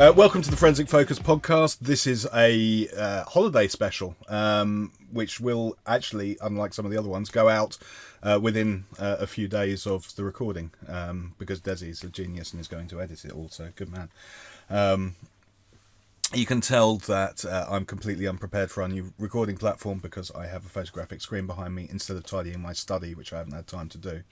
Welcome to the Forensic Focus podcast. This is a holiday special, which will actually, unlike some of the other ones, go out within a few days of the recording, because Desi is a genius and is going to edit it all, so good man. You can tell that I'm completely unprepared for our new recording platform because I have a photographic screen behind me instead of tidying my study, which I haven't had time to do.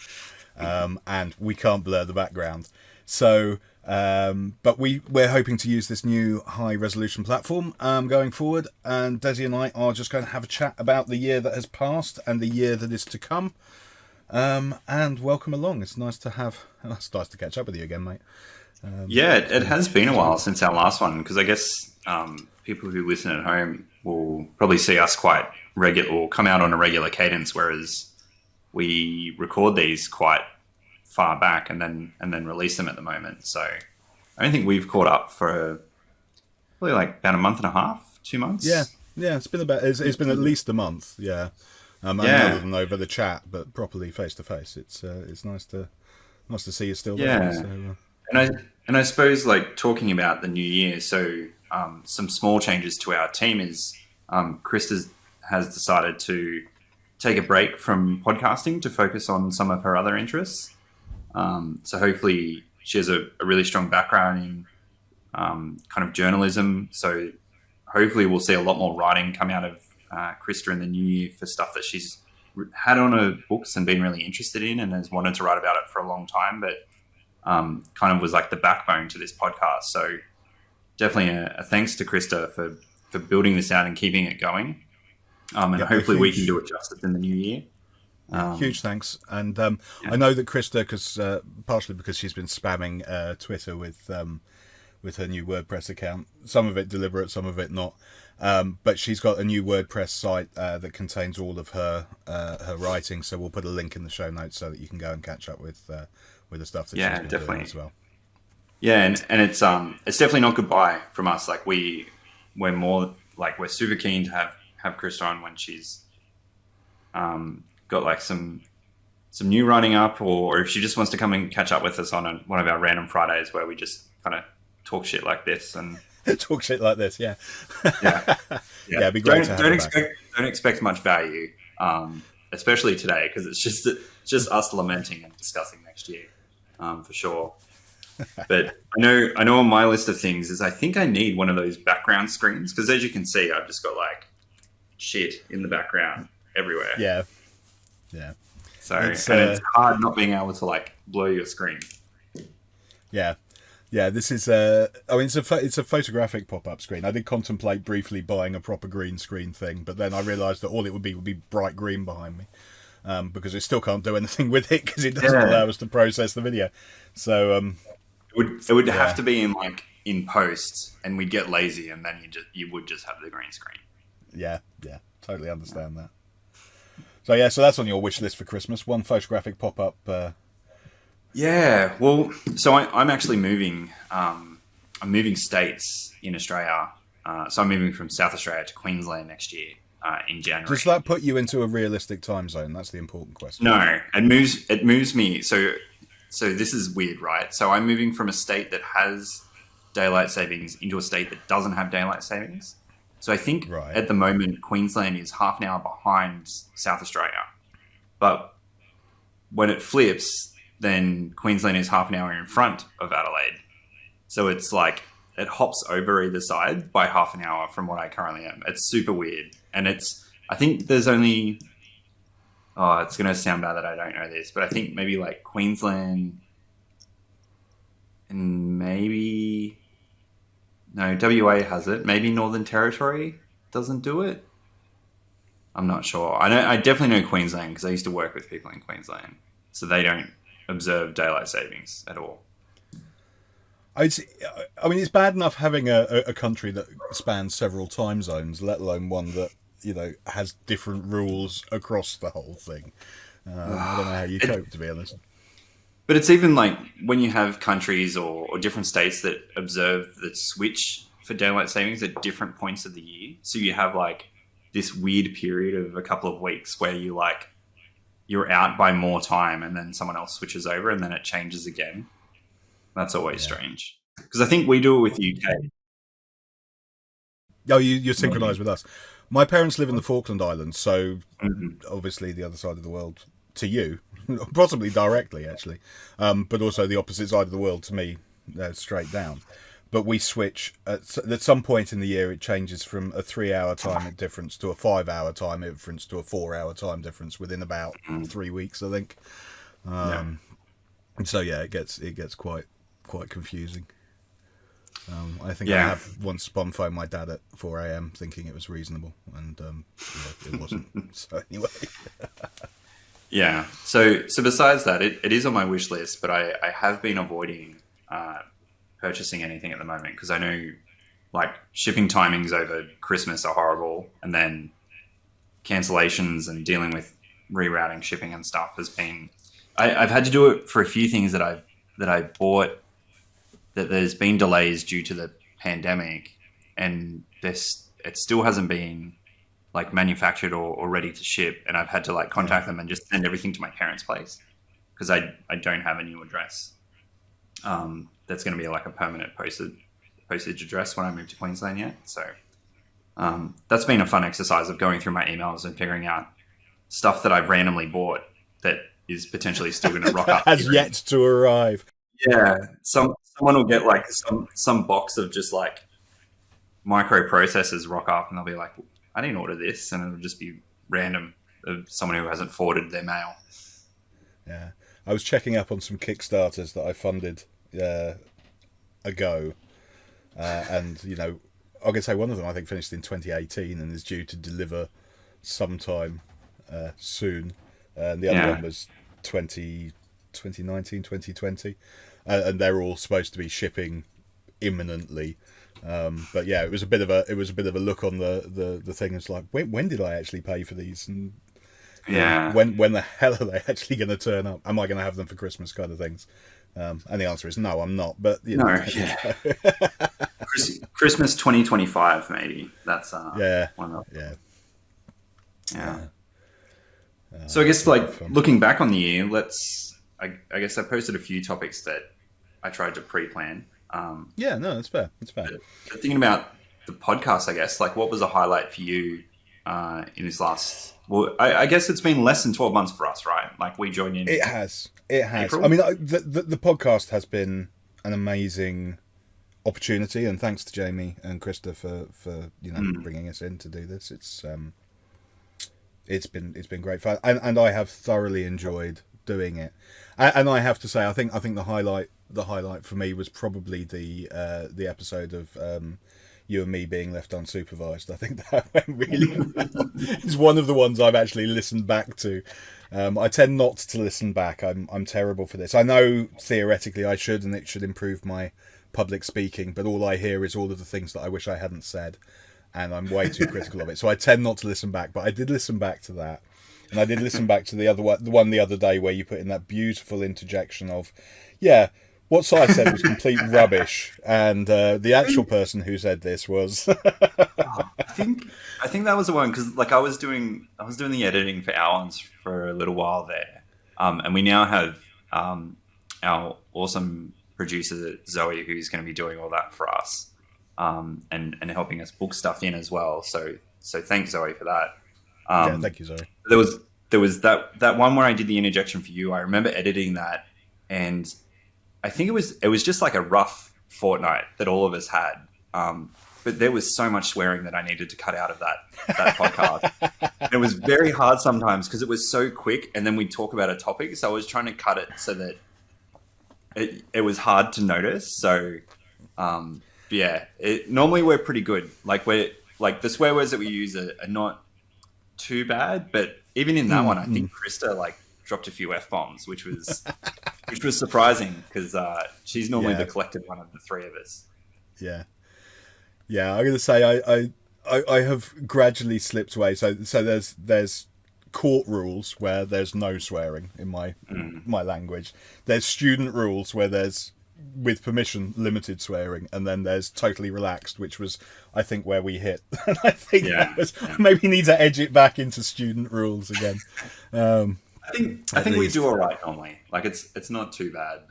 And we can't blur the background. So, but we're hoping to use this new high resolution platform going forward. And Desi and I are just going to have a chat about the year that has passed and the year that is to come. And welcome along. It's nice to catch up with you again, mate. Yeah, it has been a while since our last one, because I guess people who listen at home will probably see us quite regular or come out on a regular cadence, whereas we record these quite far back and then release them at the moment. So I don't think we've caught up for probably like about a month and a half, 2 months. Yeah, it's been it's been at least a month. Yeah, other than over the chat, but properly face to face. It's nice to see you still there. So, And I suppose, like, talking about the new year, so some small changes to our team is Krista has decided to take a break from podcasting to focus on some of her other interests. So hopefully she has a really strong background in kind of journalism. So hopefully we'll see a lot more writing come out of Krista in the new year for stuff that she's had on her books and been really interested in and has wanted to write about it for a long time, but kind of was like the backbone to this podcast. So definitely a thanks to Krista for building this out and keeping it going. And hopefully we can do it justice in the new year. Huge thanks. And I know that Krista, partially because she's been spamming Twitter with her new WordPress account, some of it deliberate, some of it not. But she's got a new WordPress site that contains all of her writing. So we'll put a link in the show notes so that you can go and catch up with the stuff that she's been doing as well. Yeah, and it's definitely not goodbye from us. Like we're more like we're super keen to have Krista on when she's got like some new writing up, or if she just wants to come and catch up with us on one of our random Fridays where we just kind of talk shit like this and talk shit like this. Yeah. It'd be great. Don't expect much value, especially today, because it's just us lamenting and discussing next year, for sure. But I know on my list of things is I think I need one of those background screens, because as you can see, I've just got like shit in the background everywhere. Yeah. So it's hard not being able to like blur your screen. Yeah. This is it's a photographic pop-up screen. I did contemplate briefly buying a proper green screen thing, but then I realised that all it would be bright green behind me, because it still can't do anything with it because it doesn't allow us to process the video. So it would have to be in post, and we'd get lazy, and then you would just have the green screen. Yeah, totally understand that. So that's on your wish list for Christmas. One photographic pop-up. Yeah, well, so I'm actually moving. I'm moving states in Australia. So I'm moving from South Australia to Queensland next year in January. Does that put you into a realistic time zone? That's the important question. No, it moves me. So this is weird, right? So I'm moving from a state that has daylight savings into a state that doesn't have daylight savings. So I think at the moment, Queensland is half an hour behind South Australia. But when it flips, then Queensland is half an hour in front of Adelaide. So it's like it hops over either side by half an hour from what I currently am. It's super weird. And I think there's only, it's going to sound bad that I don't know this, but I think maybe like Queensland and WA has it. Maybe Northern Territory doesn't do it. I'm not sure. I definitely know Queensland because I used to work with people in Queensland. So they don't observe daylight savings at all. It's bad enough having a country that spans several time zones, let alone one that, has different rules across the whole thing. I don't know how you cope, to be honest. But it's even like when you have countries or different states that observe the switch for daylight savings at different points of the year. So you have like this weird period of a couple of weeks where you're out by more time and then someone else switches over and then it changes again. That's always strange. Because I think we do it with UK. Oh, you're synchronised with us. My parents live in the Falkland Islands, so Mhm. obviously the other side of the world to you, possibly directly actually, but also the opposite side of the world to me, straight down. But we switch at some point in the year. It changes from a 3 hour time difference to a 5 hour time difference to a 4 hour time difference within about Mm. 3 weeks, I think. Yeah. And so yeah, it gets quite confusing. I think I Yeah. have once spun phoned my dad at 4 a.m. thinking it was reasonable, and yeah, it wasn't. So anyway, Yeah. So besides that, it is on my wish list, but I have been avoiding uh, purchasing anything at the moment because I know like shipping timings over Christmas are horrible, and then cancellations and dealing with rerouting shipping and stuff has been. I've had to do it for a few things that I bought that there's been delays due to the pandemic, and this it still hasn't been like manufactured or ready to ship, and I've had to like yeah, contact them and just send everything to my parents' place because I don't have a new address. That's going to be like a permanent postage address when I move to Queensland yet. So that's been a fun exercise of going through my emails and figuring out stuff that I've randomly bought that is potentially still going to rock that up has here. yet to arrive. Yeah, someone will get like some box of just like microprocessors rock up, and they'll be like, "I didn't order this," and it'll just be random of someone who hasn't forwarded their mail. Yeah, I was checking up on some Kickstarters that I funded uh, ago, and I can say one of them I think finished in 2018 and is due to deliver sometime soon, and the other Yeah, one was 2019, 2020, and they're all supposed to be shipping imminently. But yeah, it was a bit of a look on the thing. It's like when did I actually pay for these, and yeah, when the hell are they actually going to turn up? Am I going to have them for Christmas, kind of things? And the answer is no, I'm not. But no, there you yeah. go. Christmas 2025 maybe. That's Yeah, one of yeah, yeah. yeah. So I guess That'll be like fun. looking back on the year, I guess I posted a few topics that I tried to pre-plan. Yeah, no, that's fair. That's fair. But thinking about the podcast, I guess like what was a highlight for you in this last? Well, I guess it's been less than 12 months for us, right? Like we joined It in has. It has. I April. mean, the podcast has been an amazing opportunity, and thanks to Jamie and Krista for Mm, bringing us in to do this. It's been great fun, and I have thoroughly enjoyed doing it. And I have to say, I think the highlight for me was probably the episode of you and me being left unsupervised. I think that went really well. It's one of the ones I've actually listened back to. I tend not to listen back. I'm terrible for this. I know theoretically I should, and it should improve my public speaking, but all I hear is all of the things that I wish I hadn't said, and I'm way too critical of it. So I tend not to listen back. But I did listen back to that, and I did listen back to the one the other day where you put in that beautiful interjection of, yeah, what I said was complete rubbish, and the actual person who said this was, I think that was the one because like I was doing the editing for Hours for a little while there, and we now have our awesome producer Zoe who's going to be doing all that for us, and helping us book stuff in as well. So thanks Zoe for that. yeah, Um, thank you, sorry. there was that one where I did the interjection for you. I remember editing that, and I think it was just like a rough fortnight that all of us had. But there was so much swearing that I needed to cut out of that podcast. And it was very hard sometimes because it was so quick, and then we'd talk about a topic. So I was trying to cut it so that it was hard to notice. So yeah, normally we're pretty good. Like we're like the swear words that we use are not too bad, but even in that one, I think Krista like dropped a few f bombs, which was surprising because she's normally the Yeah, collected one of the three of us. yeah, yeah. I'm gonna say I have gradually slipped away. So there's court rules where there's no swearing in my Mm. my language. There's student rules where there's with permission limited swearing, and then there's totally relaxed, which was I think where we hit. And I think that Yeah, was yeah. maybe need to edge it back into student rules again. I At think we least. do all right normally. Like it's not too bad.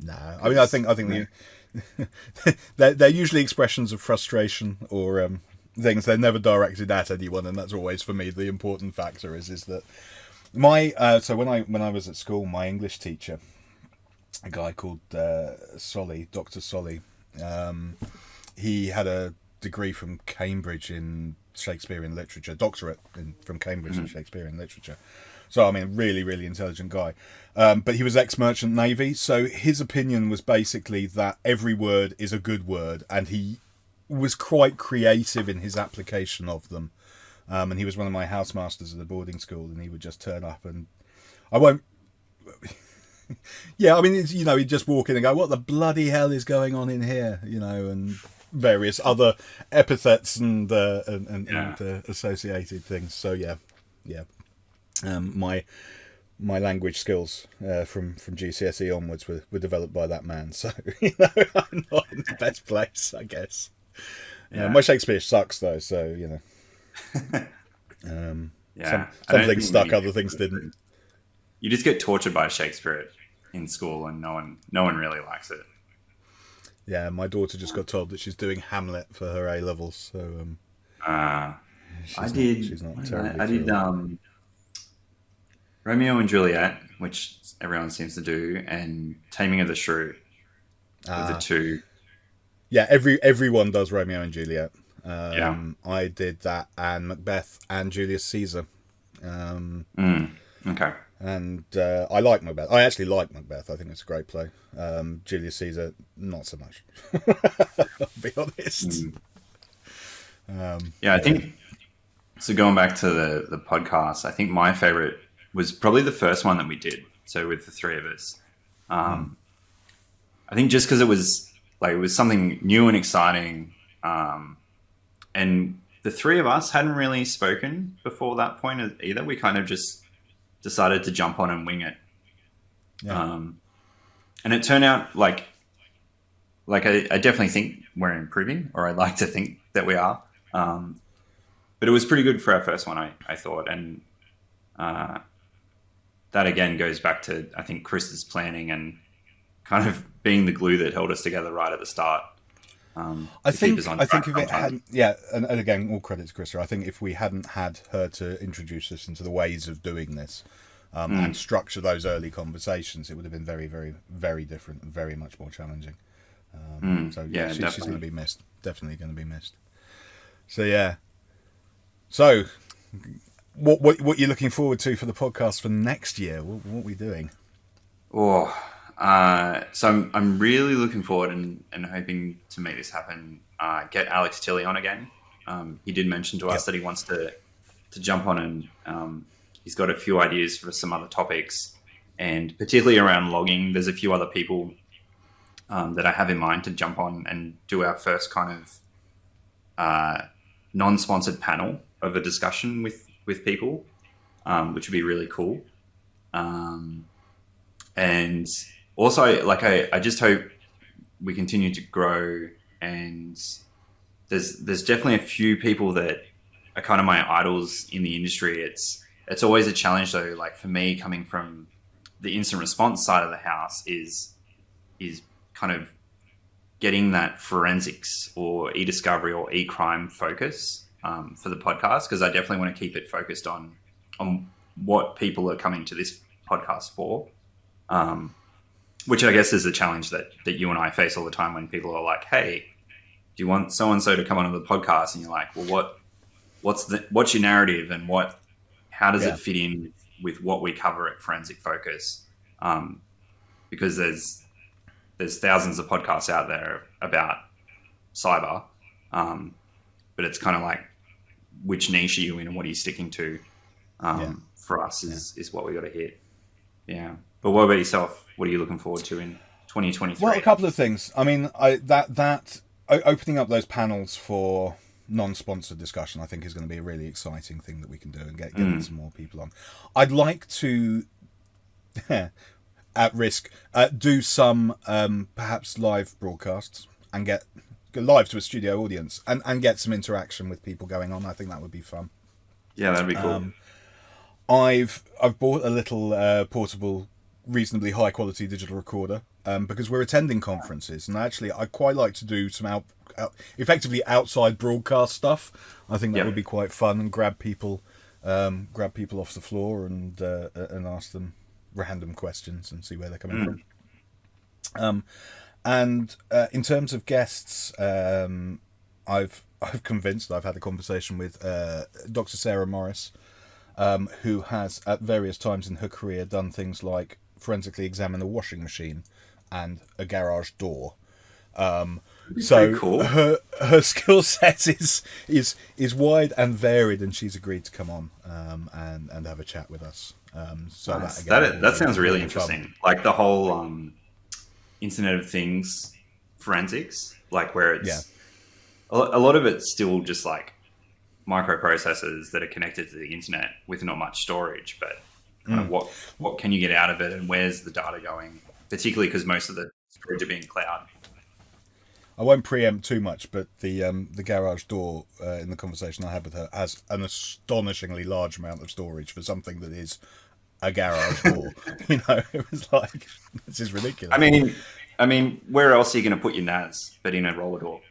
No, I mean I Because think I think yeah. they're usually expressions of frustration or things. They're never directed at anyone, and that's always for me the important factor. Is that my so when I was at school, my English teacher, a guy called Solly, Dr. Solly, he had a degree from Cambridge in Shakespearean literature, doctorate from Cambridge in Shakespearean literature. So, I mean, really, really intelligent guy. But he was ex-merchant navy, so his opinion was basically that every word is a good word, and he was quite creative in his application of them. And he was one of my housemasters at the boarding school, and he would just turn up and... I won't... yeah, I mean, it's, he'd just walk in and go, what the bloody hell is going on in here? And various other epithets and associated things. So, yeah. My language skills from GCSE onwards were developed by that man, so I'm not in the best place, I guess. My Shakespeare sucks though, so some things stuck, other things didn't. You just get tortured by Shakespeare in school, and no one really likes it. Yeah, my daughter just got told that she's doing Hamlet for her A levels, so I did Romeo and Juliet, which everyone seems to do, and Taming of the Shrew are the two. Yeah, everyone does Romeo and Juliet. I did that, and Macbeth and Julius Caesar. Okay. And I like Macbeth. I actually like Macbeth. I think it's a great play. Julius Caesar, not so much. I'll be honest. I think, so going back to the podcast, I think my favorite was probably the first one that we did. So with the three of us, I think just because it was something new and exciting, and the three of us hadn't really spoken before that point either. We kind of just decided to jump on and wing it. Yeah. And it turned out like I definitely think we're improving, or I'd like to think that we are. But it was pretty good for our first one, I thought. And that again goes back to, I think, Chris's planning and kind of being the glue that held us together right at the start. I think if it hadn't, and again, all credit to Krista. I think if we hadn't had her to introduce us into the ways of doing this and structure those early conversations, it would have been very, very, very different and very much more challenging. She's going to be missed. Definitely going to be missed. So yeah. So, what you're looking forward to for the podcast for next year? What are we doing? So I'm really looking forward and hoping to make this happen. Get Alex Tilley on again. He did mention to us that he wants to jump on, and he's got a few ideas for some other topics, and particularly around logging. There's a few other people that I have in mind to jump on and do our first kind of non-sponsored panel of a discussion with people, which would be really cool. And also, I just hope we continue to grow, and there's definitely a few people that are kind of my idols in the industry. It's always a challenge though. Like for me, coming from the instant response side of the house is kind of getting that forensics or e-discovery or e-crime focus for the podcast, because I definitely want to keep it focused on what people are coming to this podcast for. Which I guess is the challenge that you and I face all the time when people are like, hey, do you want so-and-so to come onto the podcast? And you're like, well, what's your narrative, and how does it fit in with what we cover at Forensic Focus? Because there's thousands of podcasts out there about cyber, but it's kind of like, which niche are you in and what are you sticking to? For us is what we got to hit. Yeah. But what about yourself? What are you looking forward to in 2023? Well, a couple of things. I mean, that opening up those panels for non-sponsored discussion, I think, is going to be a really exciting thing that we can do, and getting some more people on. I'd like to, at risk, do some perhaps live broadcasts and go live to a studio audience and get some interaction with people going on. I think that would be fun. Yeah, that'd be cool. I've bought a little portable, reasonably high quality digital recorder, because we're attending conferences, and actually I quite like to do some effectively outside broadcast stuff. I think that would be quite fun, and grab people off the floor and ask them random questions and see where they're coming from. And in terms of guests, I've convinced. I've had a conversation with Dr. Sarah Morris, who has at various times in her career done things like forensically examine a washing machine and a garage door. So cool. her skill set is wide and varied, and she's agreed to come on and have a chat with us. So Nice. that That sounds really fun. interesting. Like the whole Internet of Things forensics, like where it's a lot of it's still just like microprocessors that are connected to the internet with not much storage, but kind of what can you get out of it and where's the data going, particularly because most of the storage are being cloud. I won't preempt too much, but the garage door in the conversation I had with her has an astonishingly large amount of storage for something that is a garage door. It was like, this is ridiculous. I mean, where else are you going to put your NAS but in a roller door?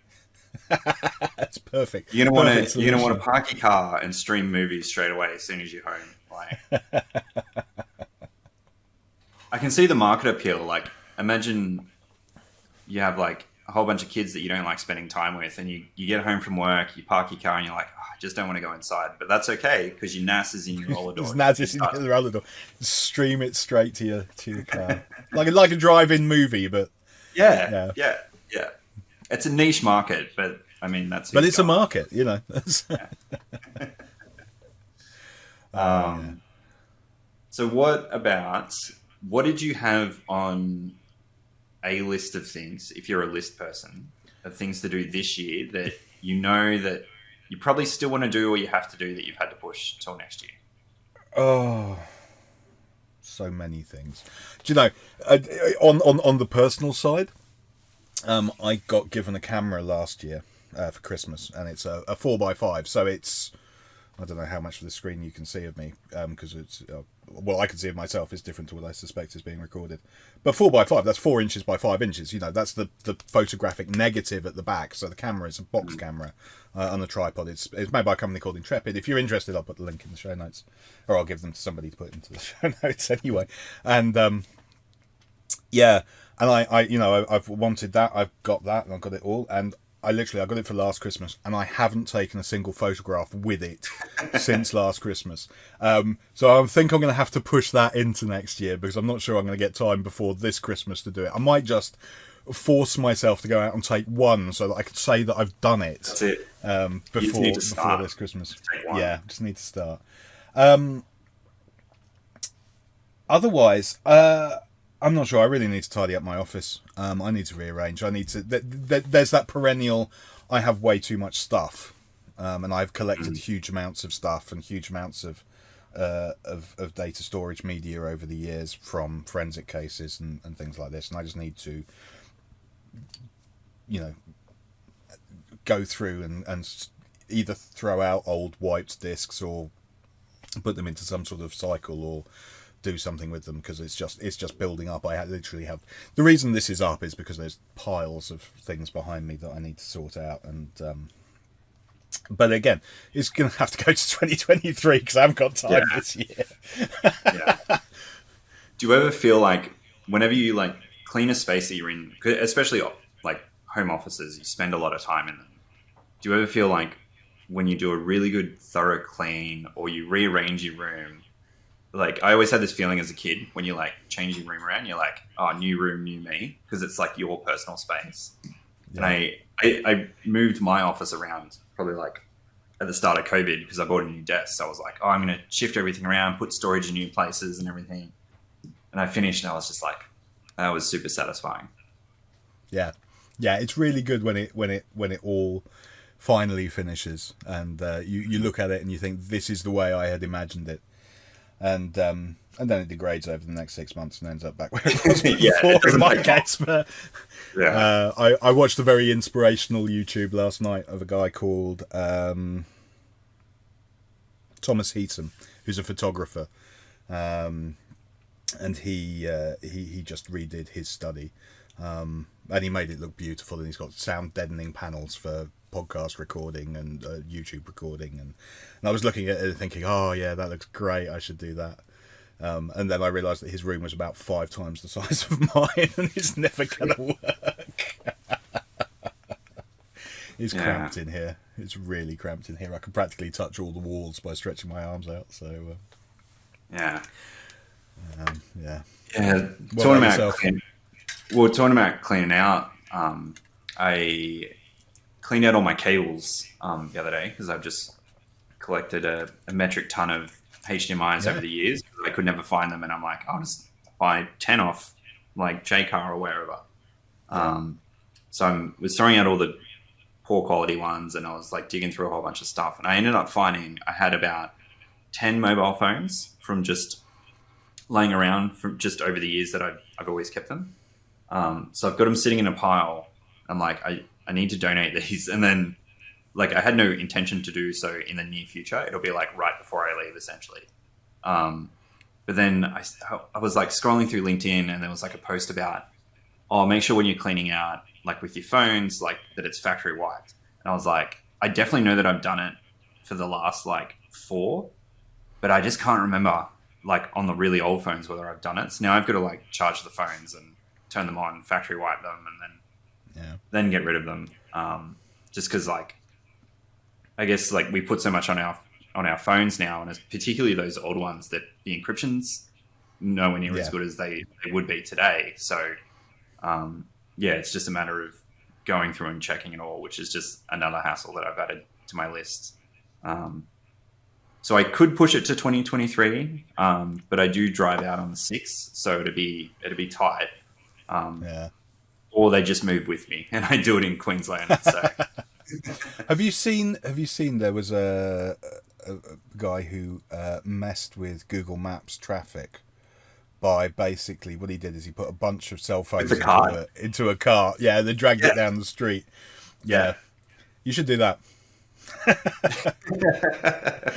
That's perfect. You're gonna want to park your car and stream movies straight away as soon as you're home. Like, I can see the market appeal. Like, imagine you have like a whole bunch of kids that you don't like spending time with, and you get home from work, you park your car, and you're like, oh, I just don't want to go inside. But that's okay because your NAS is in your roller door. NAS is in the roller door. Stream it straight to your car, like a drive-in movie, but yeah. It's a niche market, but I mean that's. But it's a market, So what did you have on a list of things, if you're a list person, of things to do this year that you know that you probably still want to do or you have to do that you've had to push till next year? Oh, so many things. Do you know, on the personal side, I got given a camera last year for Christmas, and it's a 4x5, so it's, I don't know how much of the screen you can see of me, because it's I can see of myself. It's different to what I suspect is being recorded. But 4x5, that's 4 inches by 5 inches. That's the photographic negative at the back. So the camera is a box camera on a tripod. It's made by a company called Intrepid. If you're interested, I'll put the link in the show notes, or I'll give them to somebody to put into the show notes anyway. And and I've wanted that. I've got that, and I've got it all. And I got it for last Christmas, and I haven't taken a single photograph with it since last Christmas. So I think I'm going to have to push that into next year, because I'm not sure I'm going to get time before this Christmas to do it. I might just force myself to go out and take one so that I could say that I've done it. That's it. Before this Christmas. Yeah, just need to start. Otherwise, I'm not sure. I really need to tidy up my office. I need to rearrange. I need to. There's that perennial. I have way too much stuff, and I've collected huge amounts of stuff and huge amounts of data storage media over the years from forensic cases and things like this. And I just need to, go through and either throw out old wiped discs or put them into some sort of cycle or do something with them, because it's just building up. I literally have, the reason this is up is because there's piles of things behind me that I need to sort out, and but again, it's gonna have to go to 2023 because I haven't got time this year. Do you ever feel like whenever you like clean a space that you're in, especially like home offices, you spend a lot of time in them, do you ever feel like when you do a really good thorough clean or you rearrange your room, like I always had this feeling as a kid when you like change your room around, you're like, oh, new room, new me, because it's like your personal space. Yeah. And I moved my office around probably like at the start of COVID because I bought a new desk. So I was like, oh, I'm going to shift everything around, put storage in new places and everything. And I finished and I was just like, that was super satisfying. Yeah. Yeah, it's really good when it all finally finishes and you look at it and you think, this is the way I had imagined it. And then it degrades over the next 6 months and ends up back where it was before, in my case. But I watched a very inspirational YouTube last night of a guy called Thomas Heaton, who's a photographer, and he just redid his study And he made it look beautiful, and he's got sound deadening panels for podcast recording and YouTube recording, and I was looking at it and thinking, oh yeah, that looks great, I should do that. And then I realised that his room was about 5 times the size of mine, and it's never going to work. It's cramped in here. It's really cramped in here. I can practically touch all the walls by stretching my arms out. So yeah. Yeah. Talking about cleaning out, I cleaned out all my cables the other day because I've just collected a metric ton of HDMIs over the years. I could never find them, and I'm like, I'll just buy 10 off like JCar or wherever. So I was throwing out all the poor quality ones, and I was like digging through a whole bunch of stuff, and I ended up finding I had about 10 mobile phones from just laying around from just over the years that I've always kept them. So I've got them sitting in a pile, and like I need to donate these, and then like I had no intention to do so in the near future. It'll be like right before I leave, essentially. But then I was like scrolling through LinkedIn, and there was like a post about, oh, make sure when you're cleaning out, like with your phones, like that it's factory wiped. And I was like, I definitely know that I've done it for the last like 4, but I just can't remember like on the really old phones whether I've done it. So now I've got to like charge the phones and turn them on, factory wipe them, and then get rid of them. Just because like, I guess like we put so much on our phones now, and particularly those old ones, that the encryption's nowhere near as good as they would be today. So it's just a matter of going through and checking it all, which is just another hassle that I've added to my list. So I could push it to 2023, but I do drive out on the 6th, so it'd be tight. Or they just move with me, and I do it in Queensland. So. Have you seen there was a guy who messed with Google Maps traffic by basically, what he did is he put a bunch of cell phones into a car. Yeah, and then dragged it down the street. Yeah. You should do that.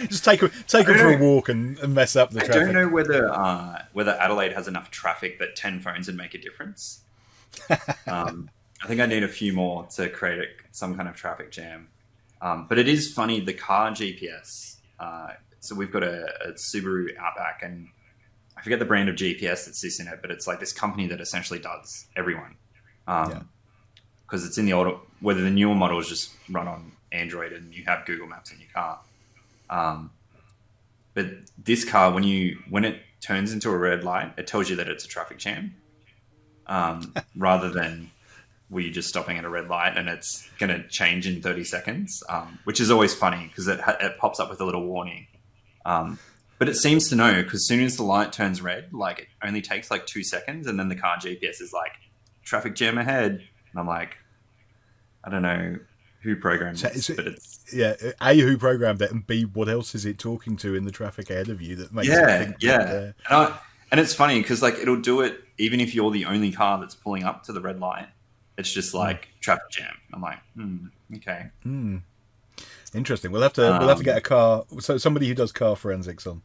Just take them for a walk and mess up the traffic. I don't know whether Adelaide has enough traffic that 10 phones would make a difference. I think I need a few more to create some kind of traffic jam. But it is funny, the car GPS. So we've got a Subaru Outback, and I forget the brand of GPS that sits in it, but it's like this company that essentially does everyone. Because it's in the older, whether the newer models just run on Android and you have Google Maps in your car. But this car, when it turns into a red light, it tells you that it's a traffic jam, rather than were you just stopping at a red light and it's going to change in 30 seconds, which is always funny because it pops up with a little warning. But it seems to know, because as soon as the light turns red, like it only takes like 2 seconds, and then the car GPS is like, traffic jam ahead. And I'm like, I don't know who programmed this, but it's... Yeah, A, who programmed it, and B, what else is it talking to in the traffic ahead of you that makes it think that, and it's funny because like it'll do it even if you're the only car that's pulling up to the red light. It's just like traffic jam. I'm like, okay. Interesting. We'll have to get a car. So somebody who does car forensics on.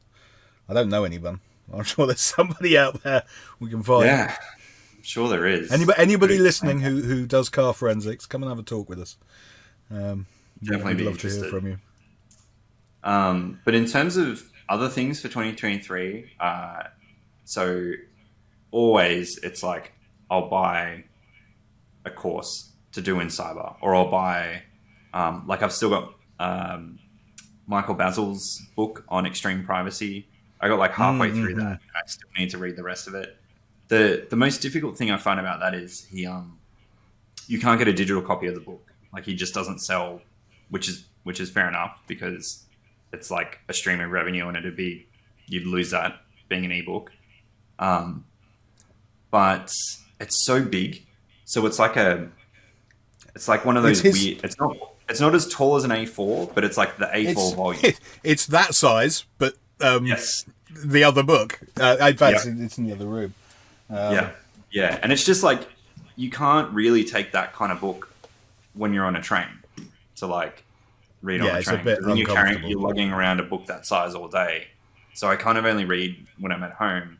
I don't know anyone. I'm sure there's somebody out there we can find. Yeah, I'm sure there is. Anybody listening who does car forensics, come and have a talk with us. Definitely we'd love to hear from you. But in terms of other things for 2023, so always it's like I'll buy a course to do in cyber, or I'll buy like I've still got Michael Basil's book on extreme privacy. I got like halfway through that. I still need to read the rest of it. The most difficult thing I find about that is you can't get a digital copy of the book. Like he just doesn't sell, which is fair enough, because it's like a stream of revenue, and you'd lose that being an ebook. But it's so big, so it's like one of those weird. It's not as tall as an A4, but it's like the A4 volume. It's that size, but yes, the other book. In fact, it's in the other room. Yeah, and it's just like you can't really take that kind of book when you're on a train to like read on a train. Then you're lugging around a book that size all day. So I kind of only read when I'm at home.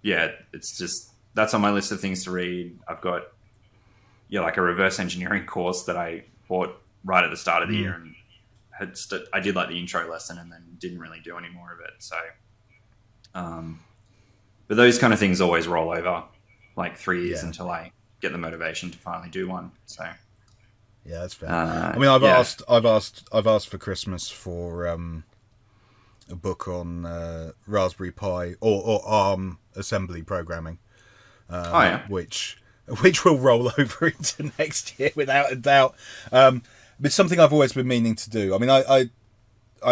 It's just that's on my list of things to read. I've got like a reverse engineering course that I bought right at the start of the year, and I did like the intro lesson and then didn't really do any more of it. So, but those kind of things always roll over like 3 years Yeah. until I get the motivation to finally do one. So, Yeah, that's fair. I mean, I've asked for Christmas for a book on Raspberry Pi or ARM assembly programming, oh yeah, which will roll over into next year without a doubt. It's something I've always been meaning to do. I mean, I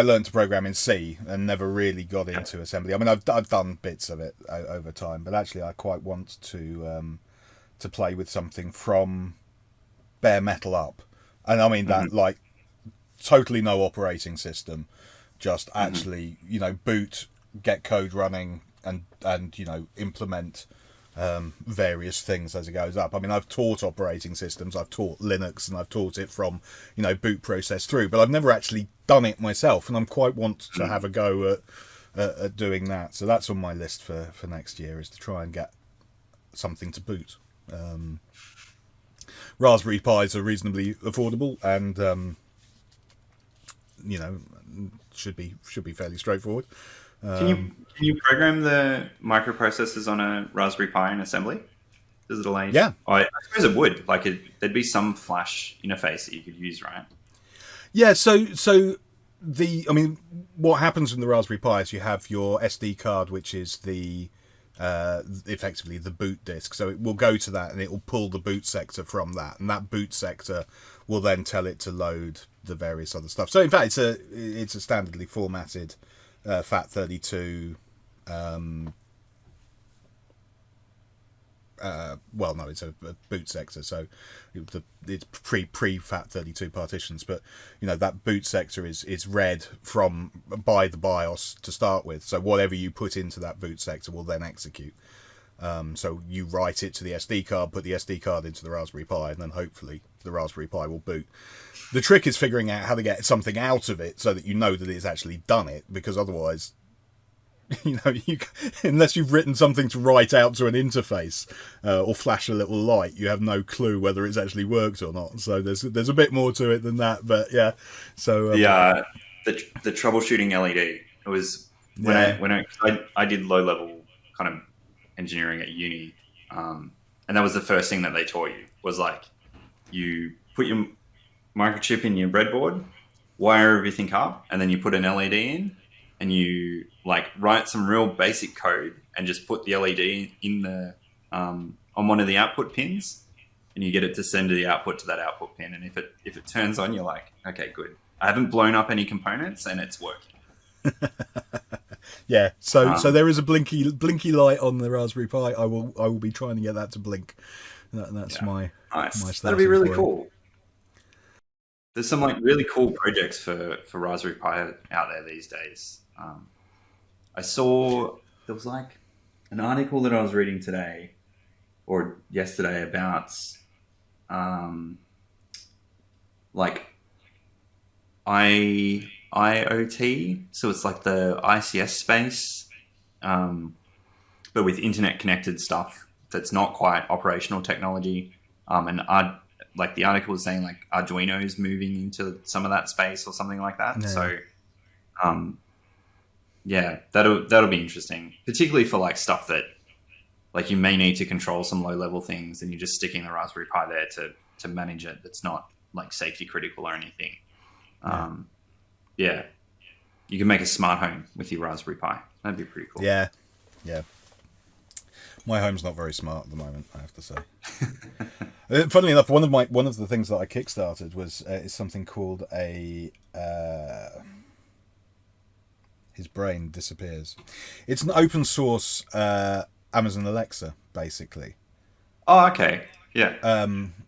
learned to program in C and never really got into assembly. I mean, I've done bits of it over time, but actually, I quite want to play with something from bare metal up, and I mean that like totally no operating system, just actually boot, get code running, and implement various things as it goes up. I mean, I've taught operating systems, I've taught Linux, and I've taught it from boot process through, but I've never actually done it myself, and I'm quite want to have a go at doing that. So that's on my list for next year, is to try and get something to boot. Raspberry Pis are reasonably affordable, and should be fairly straightforward. Can you program the microprocessors on a Raspberry Pi in assembly? Does it allow you? Yeah. I suppose it would. Like, there'd be some Flash interface that you could use, right? Yeah, so what happens in the Raspberry Pi is you have your SD card, which is the effectively the boot disk. So it will go to that, and it will pull the boot sector from that, and that boot sector will then tell it to load the various other stuff. So in fact, it's a standardly formatted FAT32. Well, no, it's a boot sector, so it's pre FAT32 partitions. But that boot sector is read from by the BIOS to start with. So whatever you put into that boot sector will then execute. So you write it to the SD card, put the SD card into the Raspberry Pi, and then hopefully the Raspberry Pi will boot. The trick is figuring out how to get something out of it so that that it's actually done it, because otherwise, unless you've written something to write out to an interface or flash a little light, you have no clue whether it's actually worked or not. So there's a bit more to it than that, but yeah. So the troubleshooting LED. It was when I did low level kind of engineering at uni, and that was the first thing that they taught you, was like, you put your microchip in your breadboard, wire everything up, and then you put an LED in, and you like write some real basic code and just put the LED in the on one of the output pins, and you get it to send the output to that output pin. And if it turns on, you're like, okay, good. I haven't blown up any components, and it's working. Yeah. So there is a blinky light on the Raspberry Pi. I will be trying to get that to blink. That's my nice. That'd be really cool. There's some like really cool projects for Raspberry Pi out there these days. I saw there was like an article that I was reading today or yesterday about like IoT. So it's like the ICS space, but with internet connected stuff that's not quite operational technology. And like the article was saying, like Arduino is moving into some of that space or something like that. No. So, yeah, that'll be interesting, particularly for like stuff that like you may need to control some low level things, and you're just sticking the Raspberry Pi there to manage it. That's not like safety critical or anything. Yeah, you can make a smart home with your Raspberry Pi. That'd be pretty cool. Yeah. My home's not very smart at the moment, I have to say. Funnily enough, one of the things that I kickstarted is something called a his brain disappears. It's an open source Amazon Alexa, basically. Oh, okay. Yeah.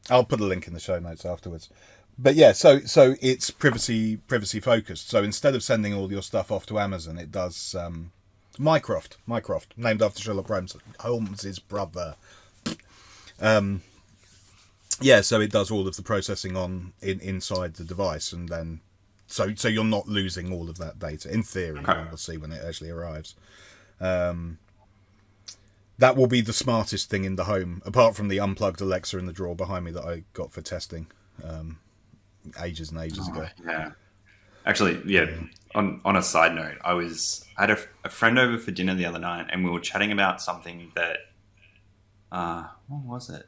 I'll put a link in the show notes afterwards. But yeah, so it's privacy focused. So instead of sending all your stuff off to Amazon, it does Mycroft, named after Sherlock Holmes's brother. Yeah, so it does all of the processing inside the device, and then so you're not losing all of that data in theory. Okay. We'll see when it actually arrives. The that will be the smartest thing in the home, apart from the unplugged Alexa in the drawer behind me that I got for testing ages and ages Oh, ago. yeah. Actually, yeah. On a side note, I had a friend over for dinner the other night, and we were chatting about something that what was it?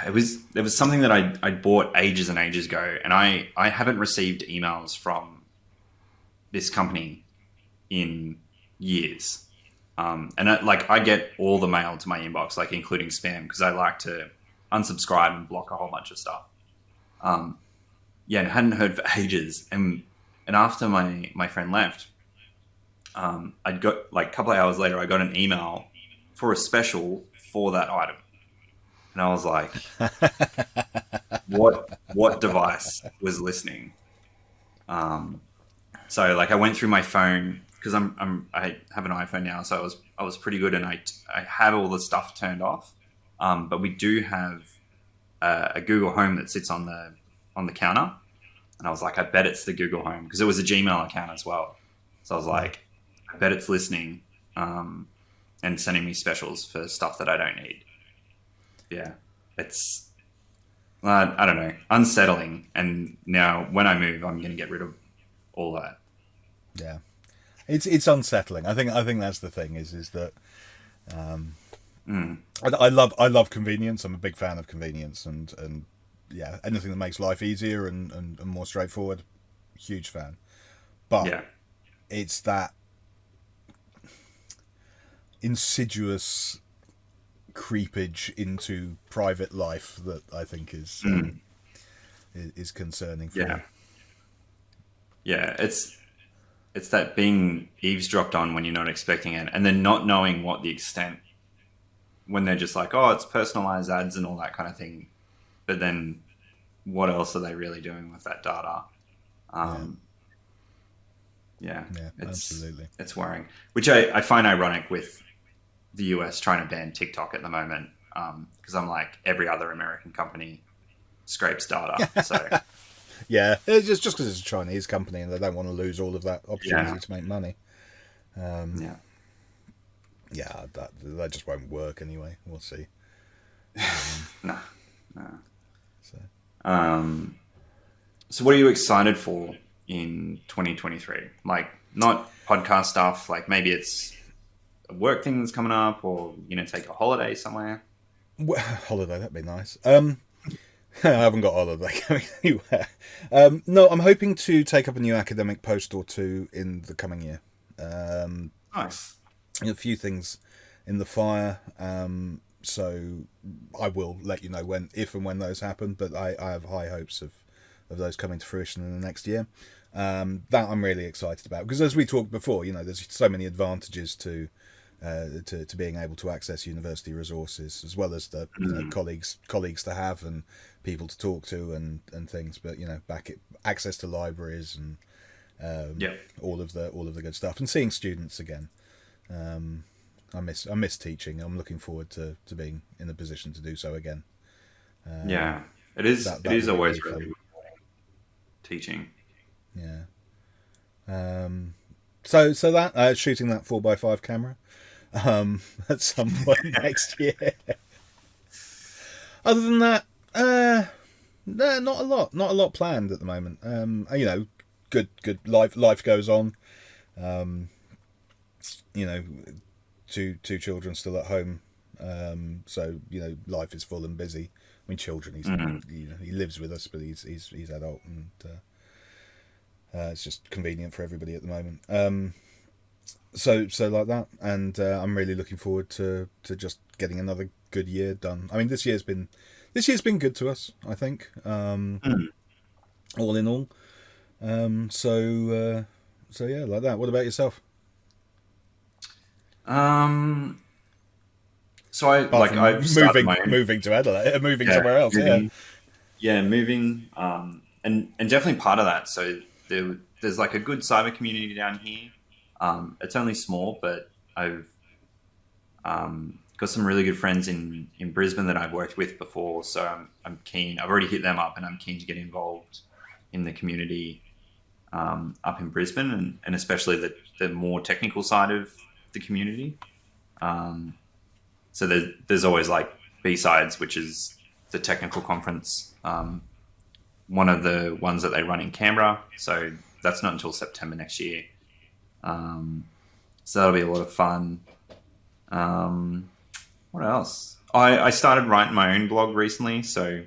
It was something that I bought ages and ages ago, and I haven't received emails from this company in years. And I get all the mail to my inbox, like including spam, because I like to unsubscribe and block a whole bunch of stuff. Um, yeah, and hadn't heard for ages, and after my friend left, I'd got like a couple of hours later, I got an email for a special for that item, and I was like, what device was listening? Um, so like I went through my phone because I have an iPhone now, so I was pretty good, and I have all the stuff turned off. But we do have a Google Home that sits on the counter, and I was like, I bet it's the Google Home because it was a Gmail account as well. So I was Yeah. like, I bet it's listening and sending me specials for stuff that I don't need. Yeah, it's I don't know, unsettling. And now when I move, I'm going to get rid of all that. Yeah, it's unsettling. I think that's the thing is that Mm, I love convenience. I'm a big fan of convenience, and yeah, anything that makes life easier and more straightforward, huge fan. But yeah. it's that insidious creepage into private life that I think Mm, is concerning for me. yeah. Yeah. It's that being eavesdropped on when you're not expecting it, and then not knowing what the extent when they're just like, oh, it's personalized ads and all that kind of thing. But then what else are they really doing with that data? Yeah, Um, yeah, yeah, absolutely. it's worrying, which I find ironic with the US trying to ban TikTok at the moment. Because I'm like every other American company scrapes data. So Yeah, it's just because it's a Chinese company and they don't want to lose all of that yeah, opportunity to make money. yeah. Yeah, that just won't work anyway. We'll see. No, no. So. Um, so what are you excited for in 2023? Like not podcast stuff. Like maybe it's a work thing that's coming up, or take a holiday somewhere. Well, holiday, that'd be nice. I haven't got holiday going anywhere. No, I'm hoping to take up a new academic post or two in the coming year. Nice. A few things in the fire, so I will let you know if and when those happen. But I have high hopes of those coming to fruition in the next year. That I'm really excited about because, as we talked before, there's so many advantages to being able to access university resources as well as the Mm, colleagues to have and people to talk to and things. But access to libraries and yeah. all of the good stuff and seeing students again. I miss teaching. I'm looking forward to being in a position to do so again. Yeah. It is. It That is will be really always really fun. rewarding teaching. Yeah. So that shooting that 4x5 camera at some point next year. Other than that, no, not a lot planned at the moment. Good life goes on. Um, you know, two children still at home. So life is full and busy. I mean, children. Mm, He lives with us, but he's adult, and it's just convenient for everybody at the moment. So like that, and I'm really looking forward to just getting another good year done. I mean, this year's been good to us, I think. mm. All in all. So yeah, like that. What about yourself? Um. So I Apart like from I've started my own. moving to Adelaide, moving Yeah. somewhere else. Yeah. Moving. Yeah, moving. And definitely part of that. So there's like a good cyber community down here. It's only small, but I've got some really good friends in Brisbane that I've worked with before. So I'm keen. I've already hit them up, and I'm keen to get involved in the community up in Brisbane, and especially the more technical side of the community. So there's always like B-sides, which is the technical conference. One of the ones that they run in Canberra. So that's not until September next year. So that'll be a lot of fun. What else? I started writing my own blog recently. So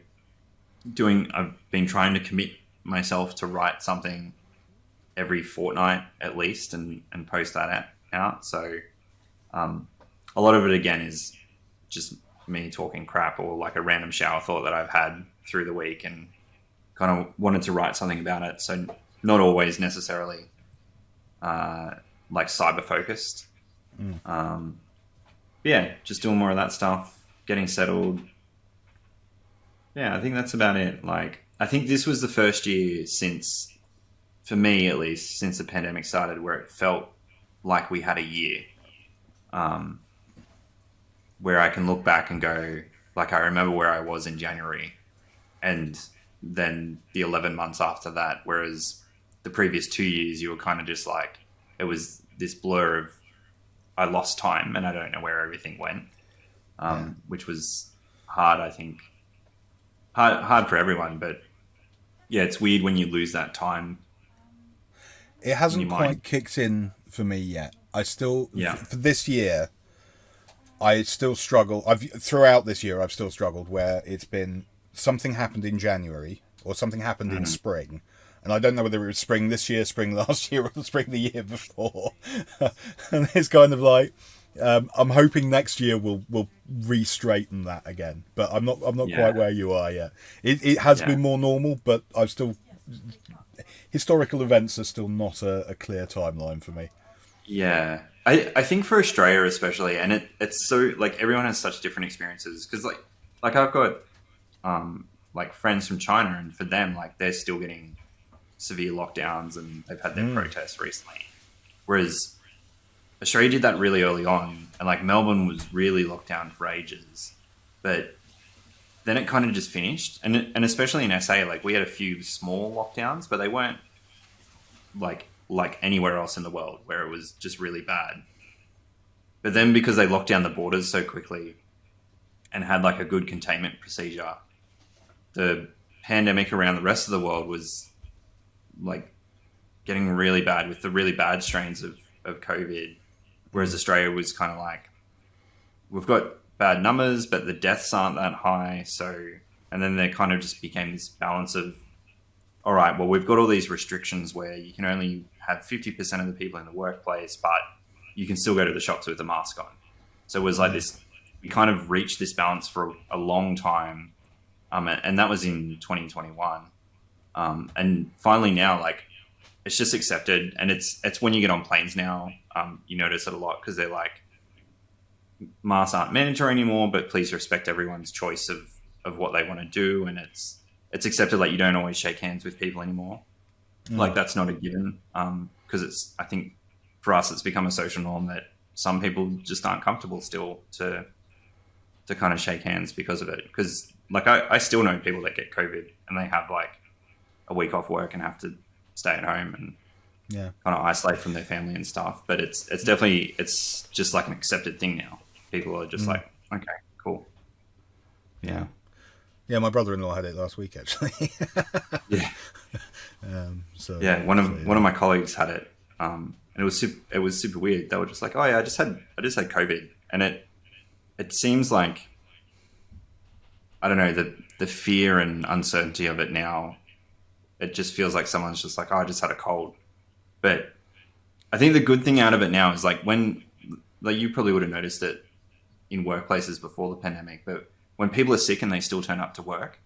I've been trying to commit myself to write something every fortnight at least and post that out. So a lot of it again is just me talking crap or like a random shower thought that I've had through the week and kind of wanted to write something about it. So not always necessarily like cyber focused. Yeah, just doing more of that stuff, getting settled. Yeah, I think that's about it. Like, I think this was the first year since, for me at least, since the pandemic started, where it felt like we had a year. Where I can look back and go, like, I remember where I was in January and then the 11 months after that. Whereas the previous 2 years, you were kind of just like, it was this blur of, I lost time and I don't know where everything went, which was hard, I think. Hard for everyone, but yeah, it's weird when you lose that time. It hasn't quite kicked in for me yet. I still, for this year, I still struggle. Throughout this year, I've still struggled where it's been something happened in January or something happened in spring. And I don't know whether it was spring this year, spring last year, or spring the year before. And it's kind of like, I'm hoping next year we'll re-straighten that again. But I'm not quite where you are yet. It has been more normal, but I've still, historical events are still not a clear timeline for me. Yeah. I think for Australia especially, and it's so, like, everyone has such different experiences. Because, like I've got, like, friends from China, and for them, like, they're still getting severe lockdowns and they've had their protests recently. Whereas Australia did that really early on, and like Melbourne was really locked down for ages, but then it kind of just finished. And especially in SA, like we had a few small lockdowns, but they weren't like anywhere else in the world where it was just really bad. But then because they locked down the borders so quickly and had like a good containment procedure, the pandemic around the rest of the world was like getting really bad with the really bad strains of COVID. Whereas Australia was kind of like, we've got bad numbers, but the deaths aren't that high. So, and then there kind of just became this balance of, all right, well, we've got all these restrictions where you can only have 50% of the people in the workplace, but you can still go to the shops with a mask on. So it was like this, we kind of reached this balance for a long time. And that was in 2021. And finally now, like, it's just accepted. And it's when you get on planes now, you notice it a lot because they're like, masks aren't mandatory anymore, but please respect everyone's choice of what they want to do. And it's accepted. Like, you don't always shake hands with people anymore. Like, that's not a given. Because I think for us, it's become a social norm that some people just aren't comfortable still to kind of shake hands because of it. Because like, I still know people that get COVID and they have like a week off work and have to stay at home and kind of isolate from their family and stuff. But it's definitely, it's just like an accepted thing now. People are just like, okay, cool. Yeah. Yeah, my brother-in-law had it last week, actually. Yeah. So yeah, one of my colleagues had it, and it was super weird. They were just like, "Oh yeah, I just had COVID," and it seems like, I don't know, the fear and uncertainty of it now. It just feels like someone's just like, "Oh, I just had a cold," but I think the good thing out of it now is like you probably would have noticed it in workplaces before the pandemic, but when people are sick and they still turn up to work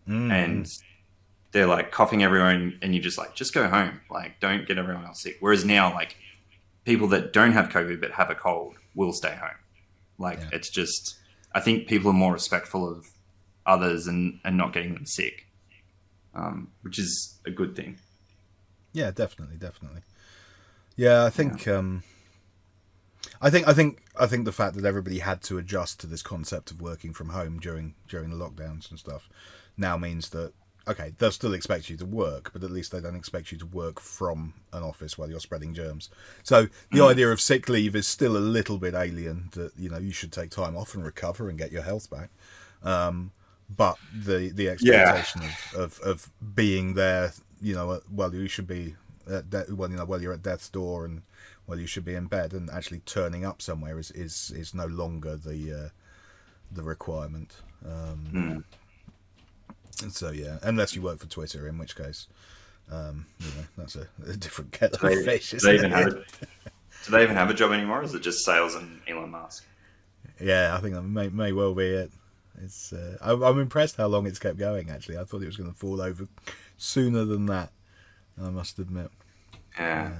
and they're like coughing everywhere and you're just like, just go home. Like, don't get everyone else sick. Whereas now, like, people that don't have COVID but have a cold will stay home. Like, it's just, I think people are more respectful of others and not getting them sick, which is a good thing. Yeah, definitely. Yeah, I think, I think the fact that everybody had to adjust to this concept of working from home during the lockdowns and stuff now means that okay, they'll still expect you to work, but at least they don't expect you to work from an office while you're spreading germs. So the idea of sick leave is still a little bit alien. That you should take time off and recover and get your health back. But the Yeah. expectation of being there, while you should be while you're at death's door and while you should be in bed, and actually turning up somewhere is no longer the requirement. And so yeah, unless you work for Twitter, in which case, that's a different kettle of fish, Do they isn't even have it? it? Do they even have a job anymore? Or is it just sales and Elon Musk? Yeah, I think that may well be it. It's I'm impressed how long it's kept going. Actually, I thought it was going to fall over sooner than that. I must admit. Yeah.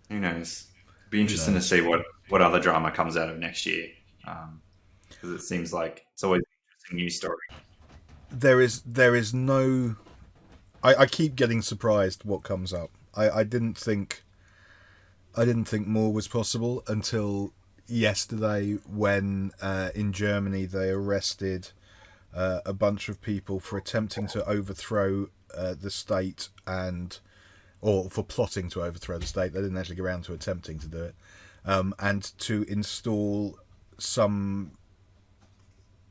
Who knows? Be Who interesting to knows? see what other drama comes out of next year, because it seems like it's always an interesting news story. There is no. I keep getting surprised what comes up. I didn't think more was possible until yesterday when in Germany they arrested a bunch of people for attempting to overthrow the state or for plotting to overthrow the state. They didn't actually get around to attempting to do it, and to install some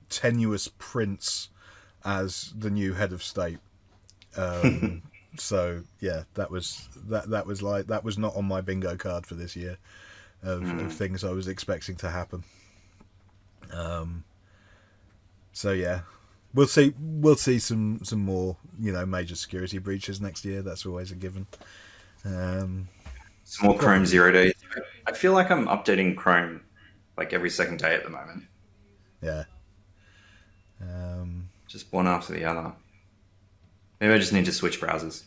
tenuous prince as the new head of state. So yeah, that was not on my bingo card for this year of things I was expecting to happen. So yeah, we'll see some more major security breaches next year. That's always a given. Some more Chrome Probably 0 days. I feel like I'm updating Chrome like every second day at the moment, yeah. Um, just one after the other. Maybe I just need to switch browsers.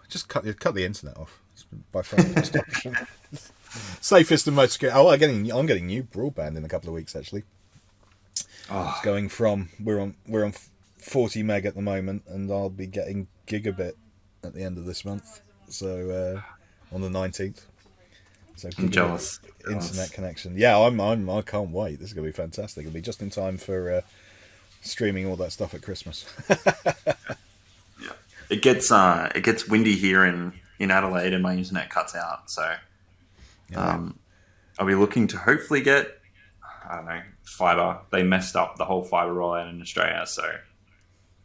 just cut the internet off. It's by far the best option. Safest and most secure. Oh, I'm getting new broadband in a couple of weeks actually. It's Oh, going from we're on 40 meg at the moment, and I'll be getting gigabit at the end of this month. So on the 19th. So I'm gigabit jealous. internet Jealous. connection. Yeah, I can't wait. This is gonna be fantastic. It'll be just in time for streaming all that stuff at Christmas. Yeah. It gets windy here in Adelaide, and my internet cuts out. So Yeah. um, I'll be looking to hopefully get, I don't know, fiber. They messed up the whole fiber rollout in Australia, so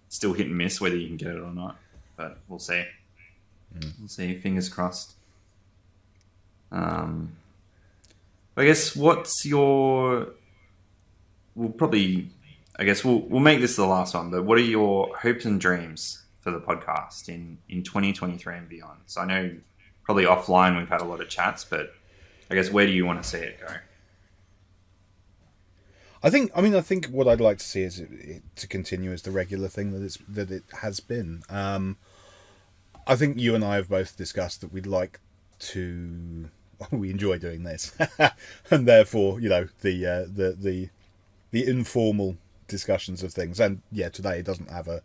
still hit and miss whether you can get it or not. But we'll see. We'll see. Fingers crossed. Um, I guess what's your? We'll probably. I guess we'll make this the last one. But what are your hopes and dreams for the podcast in 2023 and beyond? So I know probably offline we've had a lot of chats, but I guess where do you want to see it go? I think what I'd like to see is it to continue as the regular thing that it has been. I think you and I have both discussed that we'd like to. We enjoy doing this, and therefore, the informal discussions of things. And yeah, today it doesn't have a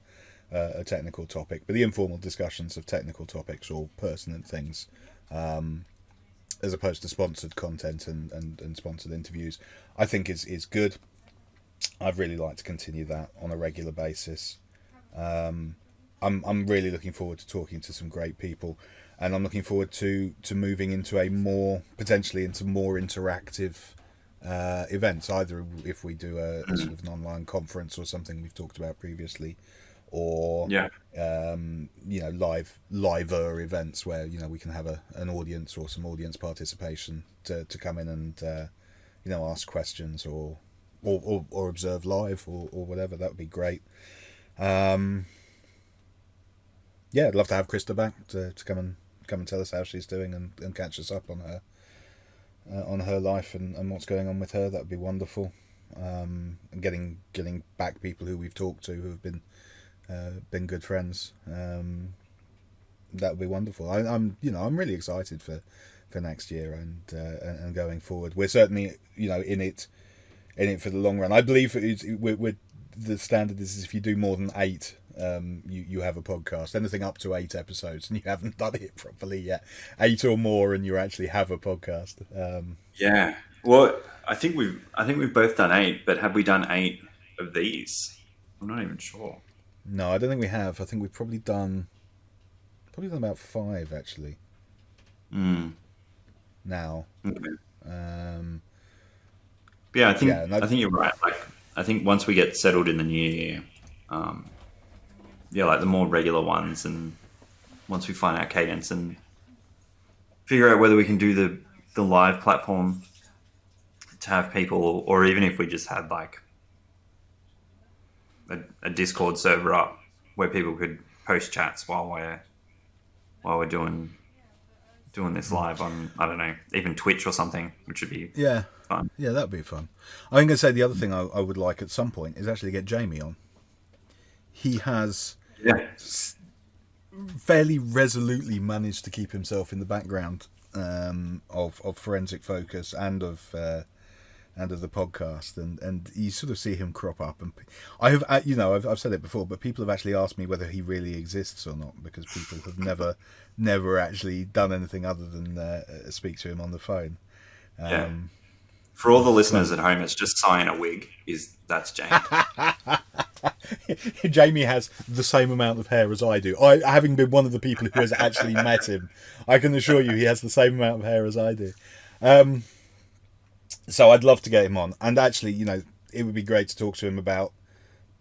technical topic, but the informal discussions of technical topics or pertinent things, as opposed to sponsored content and sponsored interviews, I think is good. I'd really like to continue that on a regular basis. I'm really looking forward to talking to some great people, and I'm looking forward to moving into potentially into more interactive events. Either if we do a sort of an online conference or something we've talked about previously, or Yeah. liver events where we can have an audience or some audience participation to come in and ask questions or observe live or whatever. That would be great. Yeah, I'd love to have Krista back to come and tell us how she's doing and catch us up on her life and what's going on with her. That would be wonderful. And getting back people who we've talked to who have been good friends. That would be wonderful. I'm really excited for next year and going forward. We're certainly in it for the long run. I believe the standard is if you do more than 8, you have a podcast. Anything up to 8 episodes, and you haven't done it properly yet. 8 or more, and you actually have a podcast. Yeah. Well, I think we've both done 8, but have we done 8 of these? I'm not even sure. No, I don't think we have. I think we've probably done about five actually Mm. now. Okay. Um, But yeah, yeah, and I think you're right. Like, I think once we get settled in the new year, um, yeah, like the more regular ones, and once we find our cadence and figure out whether we can do the live platform to have people, or even if we just had like a Discord server up where people could post chats while we're doing this live on, I don't know, even Twitch or something, which would be yeah, fun. yeah, that'd be fun. I'm going to say the other thing I would like at some point is actually get Jamie on. He has Yeah, fairly resolutely managed to keep himself in the background of Forensic Focus and of the podcast, and you sort of see him crop up. And I have, I've said it before, but people have actually asked me whether he really exists or not because people have never actually done anything other than speak to him on the phone. yeah. Um, For all the so listeners at home, it's just Cy in a wig. That's Jamie. Jamie has the same amount of hair as I do. I, having been one of the people who has actually met him, I can assure you he has the same amount of hair as I do. So I'd love to get him on, and actually, it would be great to talk to him about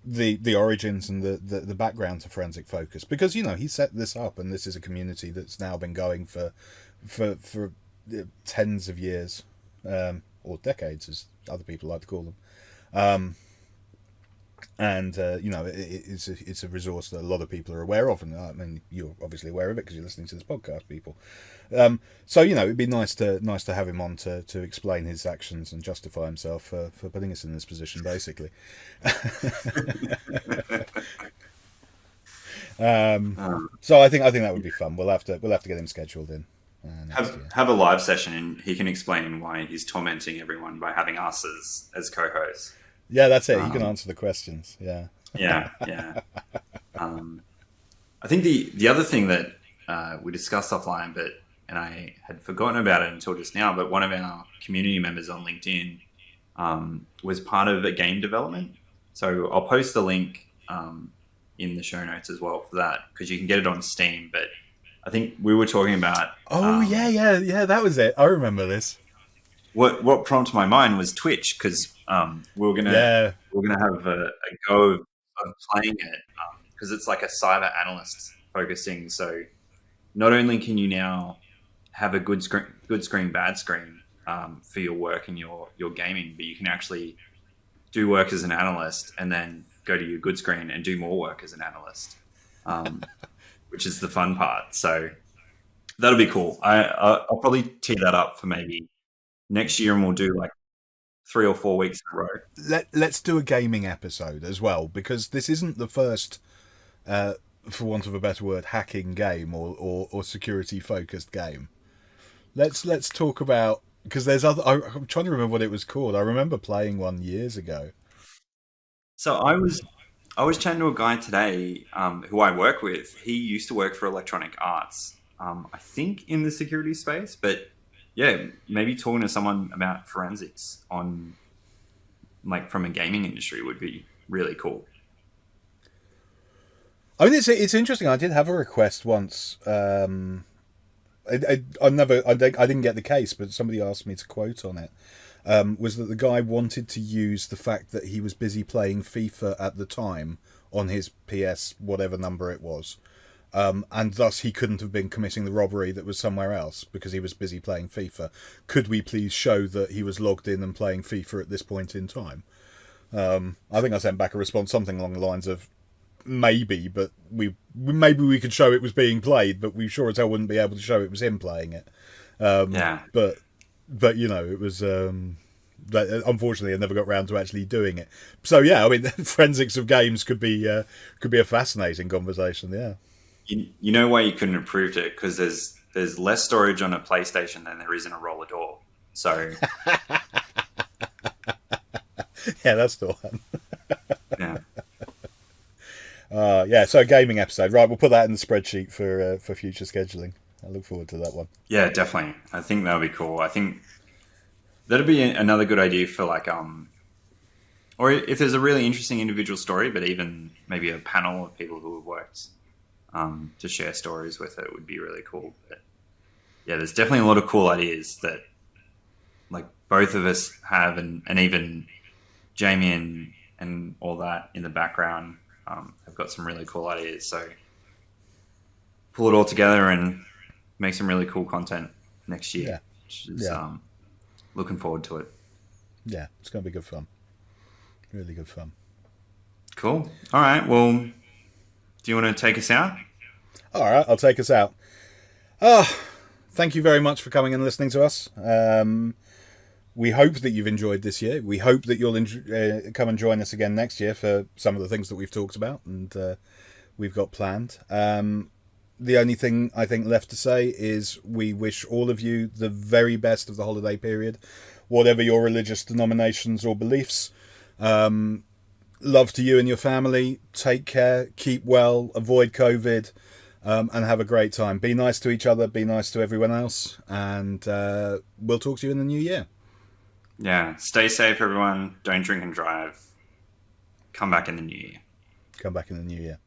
the origins and the background to Forensic Focus, because he set this up, and this is a community that's now been going for tens of years, or decades, as other people like to call them. And it's a resource that a lot of people are aware of, and I mean you're obviously aware of it because you're listening to this podcast, people. So it'd be nice to have him on to explain his actions and justify himself for putting us in this position, basically. So I think that would be fun. We'll have to get him scheduled in next year. Have a live session, and he can explain why he's tormenting everyone by having us as co-hosts. Yeah, that's it. He can Um, answer the questions. Yeah. yeah, yeah. Um, I think the other thing that we discussed offline, and I had forgotten about it until just now, but one of our community members on LinkedIn was part of a game development. So I'll post the link in the show notes as well for that, because you can get it on Steam. But I think we were talking about Oh yeah. That was it. I remember this. what prompted my mind was Twitch, because Yeah. we're gonna have a go of playing it, because it's like a cyber analyst focusing. So not only can you now have a good screen, bad screen for your work and your gaming, but you can actually do work as an analyst and then go to your good screen and do more work as an analyst, um, which is the fun part. So that'll be cool. I'll probably tee that up for maybe next year, and we'll do like 3 or 4 weeks in a row. Let's do a gaming episode as well, because this isn't the first, for want of a better word, hacking game or security focused game. Let's talk about, because there's other. I'm trying to remember what it was called. I remember playing one years ago. So I was chatting to a guy today who I work with. He used to work for Electronic Arts, I think in the security space, but yeah, maybe talking to someone about forensics on like from a gaming industry would be really cool. I mean, it's interesting. I did have a request once. I didn't get the case, but somebody asked me to quote on it. Was that the guy wanted to use the fact that he was busy playing FIFA at the time on his PS whatever number it was, and thus he couldn't have been committing the robbery that was somewhere else because he was busy playing FIFA. Could we please show that he was logged in and playing FIFA at this point in time? I think I sent back a response something along the lines of maybe, but maybe we could show it was being played, but we sure as hell wouldn't be able to show it was him playing it. Yeah, But it was. But unfortunately, I never got round to actually doing it. So yeah, I mean, forensics of games could be a fascinating conversation. Yeah. you know why you couldn't have proved it, because there's less storage on a PlayStation than there is in a roller door. So Yeah, that's the one. yeah, Yeah, so a gaming episode. Right, we'll put that in the spreadsheet for future scheduling. I look forward to that one. yeah, definitely. I think that would be cool. I think that'd be another good idea for like or if there's a really interesting individual story, but even maybe a panel of people who have worked to share stories with it would be really cool. But yeah, there's definitely a lot of cool ideas that like both of us have, and even Jamie and all that in the background have got some really cool ideas. So pull it all together and make some really cool content next year, Yeah. which is Yeah. looking forward to it. Yeah. It's going to be good fun. Really good fun. Cool. All right. Well, do you want to take us out? All right. I'll take us out. Ah, thank you very much for coming and listening to us. We hope that you've enjoyed this year. We hope that you'll come and join us again next year for some of the things that we've talked about and we've got planned. The only thing I think left to say is we wish all of you the very best of the holiday period, whatever your religious denominations or beliefs. Love to you and your family. Take care, keep well, avoid COVID, and have a great time. Be nice to each other, be nice to everyone else, and we'll talk to you in the new year. Yeah. Stay safe, everyone. Don't drink and drive. Come back in the new year. Come back in the new year.